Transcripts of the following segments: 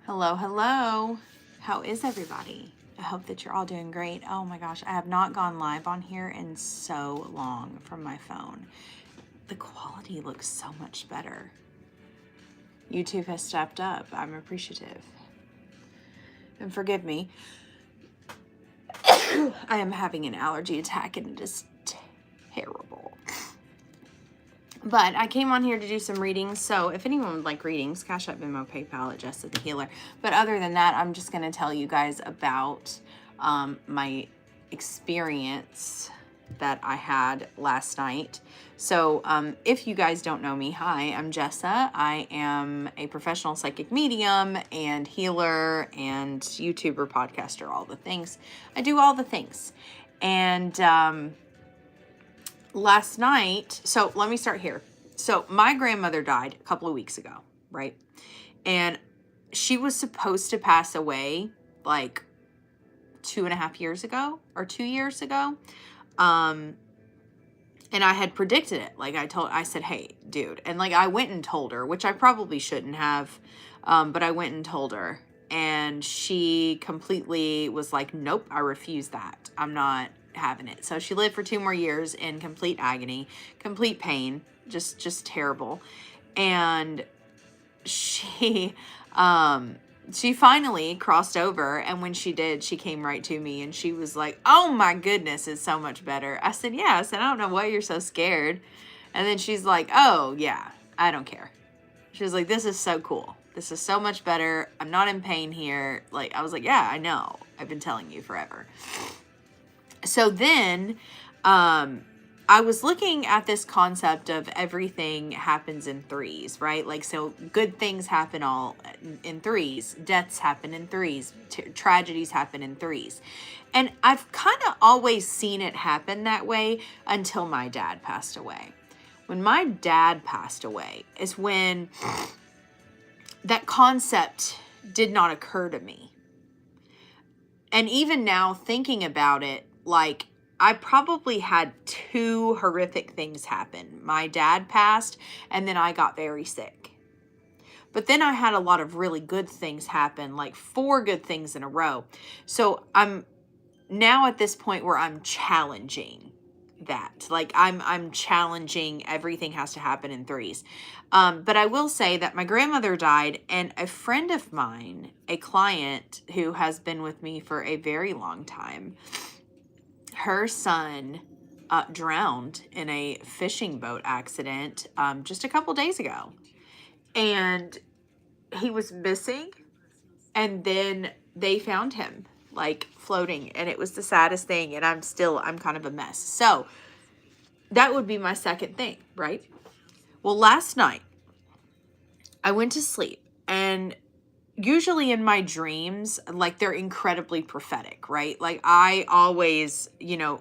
Hello, hello. How is everybody? I hope that you're all doing great. Oh my gosh, I have not gone live on here in so long from my phone. The quality looks so much better. YouTube has stepped up. I'm appreciative. And forgive me, I am having an allergy attack and it is terrible. But I came on here to do some readings, so if anyone would like readings, Cash App, Venmo, PayPal at Jessa the Healer. But other than that, I'm just going to tell you guys about my experience that I had last night. So if you guys don't know me, hi, I'm Jessa. I am a professional psychic medium and healer and YouTuber, podcaster, all the things. I do all the things. And last night, so let me start here. So my grandmother died a couple of weeks ago, right? And she was supposed to pass away like 2.5 years ago or 2 years ago. And I had predicted it. Like I said, hey, dude. And like I went and told her, which I probably shouldn't have. But I went and told her. And she completely was like, nope, I refuse that. I'm not having it. So she lived for 2 more years in complete agony, complete pain, just terrible. And she finally crossed over, and when she did, she came right to me and she was like, oh my goodness, it's so much better. I said, yeah. I said, I don't know why you're so scared. And then she's like, oh yeah, I don't care. She was like, this is so cool. This is so much better. I'm not in pain here. Like, I was like, yeah, I know. I've been telling you forever. So then, I was looking at this concept of everything happens in threes, right? Like, so good things happen all in threes. Deaths happen in threes. Tragedies happen in threes. And I've kind of always seen it happen that way until my dad passed away. When my dad passed away is when that concept did not occur to me. And even now thinking about it, like, I probably had 2 horrific things happen. My dad passed, and then I got very sick. But then I had a lot of really good things happen, like 4 good things in a row. So I'm now at this point where I'm challenging that. Like I'm challenging everything has to happen in threes. But I will say that my grandmother died, and a friend of mine, a client who has been with me for a very long time, her son drowned in a fishing boat accident just a couple days ago. And he was missing, and then they found him like floating, and it was the saddest thing, and I'm kind of a mess. So that would be my second thing, right? Well, last night I went to sleep, and usually in my dreams, like, they're incredibly prophetic, right? Like, I always,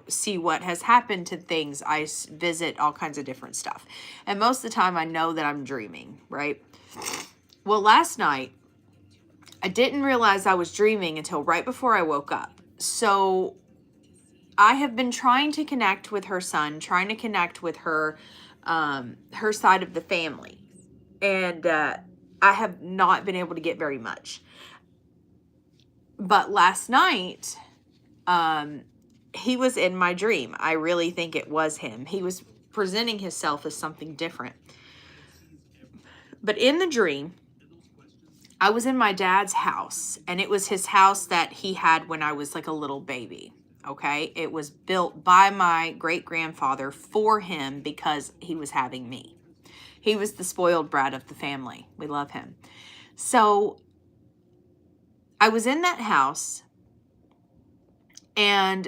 see what has happened to things. I visit all kinds of different stuff. And most of the time I know that I'm dreaming, right? Well, last night, I didn't realize I was dreaming until right before I woke up. So I have been trying to connect with her son, trying to connect with her, her side of the family. And I have not been able to get very much. But last night, he was in my dream. I really think it was him. He was presenting himself as something different. But in the dream, I was in my dad's house, and it was his house that he had when I was like a little baby. Okay. It was built by my great grandfather for him because he was having me. He was the spoiled brat of the family. We love him. So I was in that house, and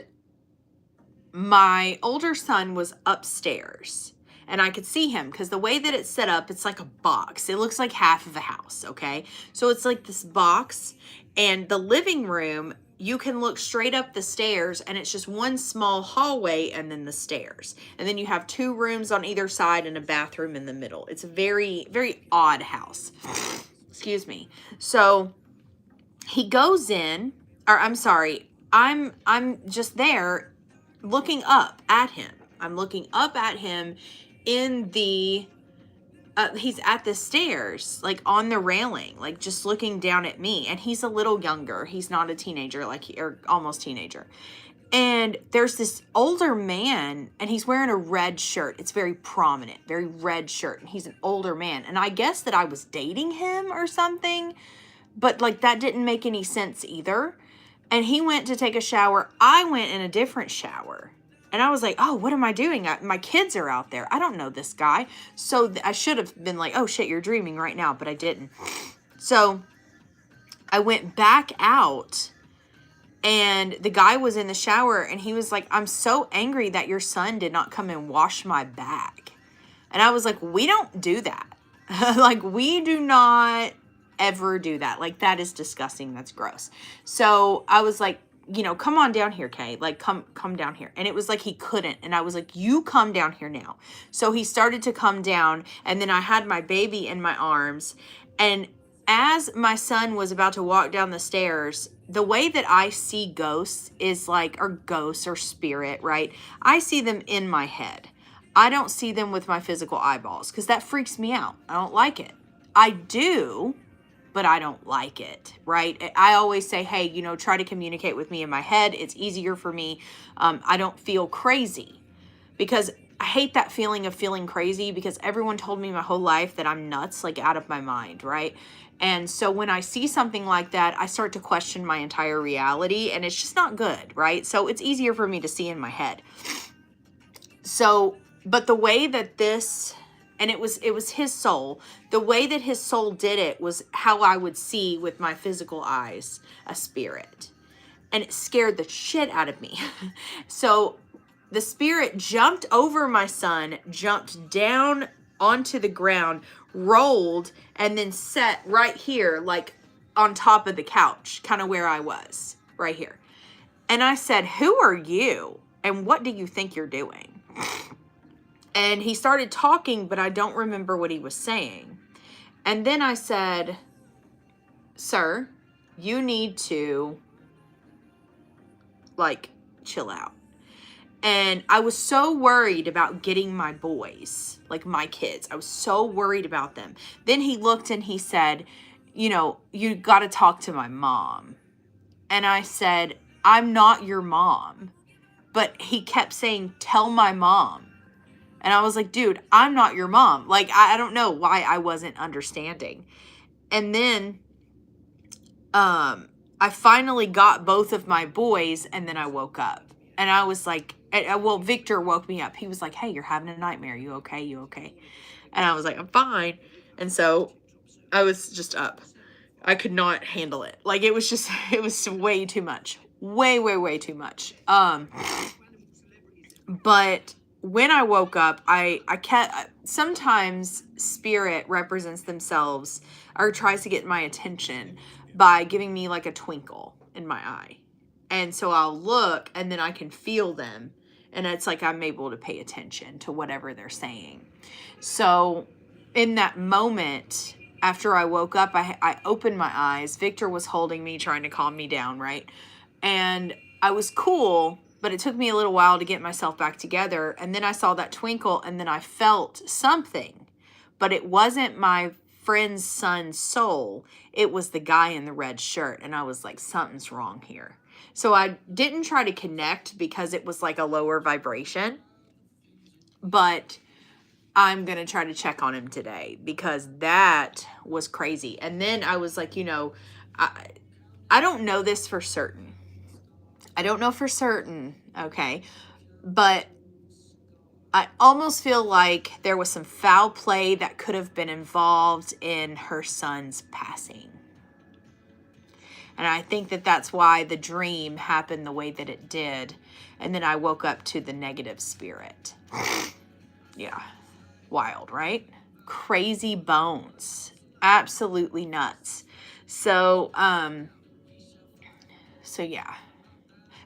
my older son was upstairs, and I could see him because the way that it's set up, it's like a box. It looks like half of a house. Okay. So it's like this box, and the living room, you can look straight up the stairs, and it's just one small hallway and then the stairs. And then you have 2 rooms on either side and a bathroom in the middle. It's a very, very odd house. Excuse me. So he goes in, or I'm sorry, I'm just there looking up at him. I'm looking up at him in the he's at the stairs, like on the railing, like just looking down at me. And he's a little younger. He's not a teenager, or almost teenager. And there's this older man, and he's wearing a red shirt. It's very prominent, very red shirt. And he's an older man. And I guess that I was dating him or something, but like that didn't make any sense either. And he went to take a shower. I went in a different shower. And I was like, oh, what am I doing? My kids are out there. I don't know this guy. So I should have been like, oh shit, you're dreaming right now. But I didn't. So I went back out, and the guy was in the shower, and he was like, I'm so angry that your son did not come and wash my bag. And I was like, we don't do that. Like, we do not ever do that. Like, that is disgusting. That's gross. So I was like, come on down here, Kay. Like, come down here. And it was like he couldn't. And I was like, you come down here now. So he started to come down, and then I had my baby in my arms. And as my son was about to walk down the stairs, the way that I see ghosts is like, or ghosts or spirit, right? I see them in my head. I don't see them with my physical eyeballs, because that freaks me out. I don't like it. I do, but I don't like it, right? I always say, hey, try to communicate with me in my head. It's easier for me. I don't feel crazy, because I hate that feeling of feeling crazy, because everyone told me my whole life that I'm nuts, like out of my mind, right? And so when I see something like that, I start to question my entire reality, and it's just not good, right? So it's easier for me to see in my head. So, but the way that this, and it was his soul, the way that his soul did it was how I would see with my physical eyes a spirit. And it scared the shit out of me. So the spirit jumped over my son, jumped down onto the ground, rolled, and then sat right here, like on top of the couch, kind of where I was, right here. And I said, who are you? And what do you think you're doing? And he started talking, but I don't remember what he was saying. And then I said, sir, you need to, like, chill out. And I was so worried about getting my boys, like my kids. I was so worried about them. Then he looked and he said, you got to talk to my mom. And I said, I'm not your mom. But he kept saying, tell my mom. And I was like, dude, I'm not your mom. Like, I don't know why I wasn't understanding. And then I finally got both of my boys, and then I woke up. And I was like, Victor woke me up. He was like, hey, you're having a nightmare. You okay? You okay? And I was like, I'm fine. And so I was just up. I could not handle it. Like, it was way too much. Way, way, way too much. But when I woke up, I kept, sometimes spirit represents themselves or tries to get my attention by giving me like a twinkle in my eye. And so I'll look, and then I can feel them. And it's like I'm able to pay attention to whatever they're saying. So in that moment, after I woke up, I opened my eyes. Victor was holding me, trying to calm me down, right? And I was cool, but it took me a little while to get myself back together. And then I saw that twinkle, and then I felt something. But it wasn't my friend's son's soul. It was the guy in the red shirt. And I was like, something's wrong here. So I didn't try to connect because it was like a lower vibration. But I'm going to try to check on him today, because that was crazy. And then I was like, I don't know this for certain. I don't know for certain, okay? But I almost feel like there was some foul play that could have been involved in her son's passing. And I think that that's why the dream happened the way that it did. And then I woke up to the negative spirit. Yeah. Wild, right? Crazy bones. Absolutely nuts. So yeah.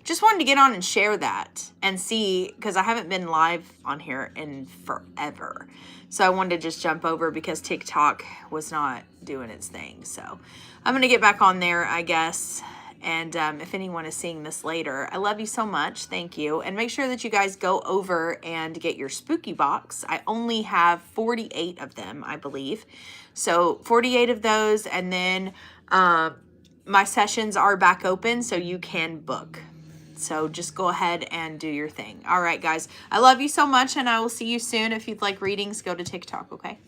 Just wanted to get on and share that and see, because I haven't been live on here in forever. So I wanted to just jump over because TikTok was not doing its thing. So I'm going to get back on there, I guess, And if anyone is seeing this later, I love you so much. Thank you. And make sure that you guys go over and get your spooky box. I only have 48 of them, I believe. So 48 of those. And then my sessions are back open, so you can book. So just go ahead and do your thing. All right, guys. I love you so much, and I will see you soon. If you'd like readings, go to TikTok, okay?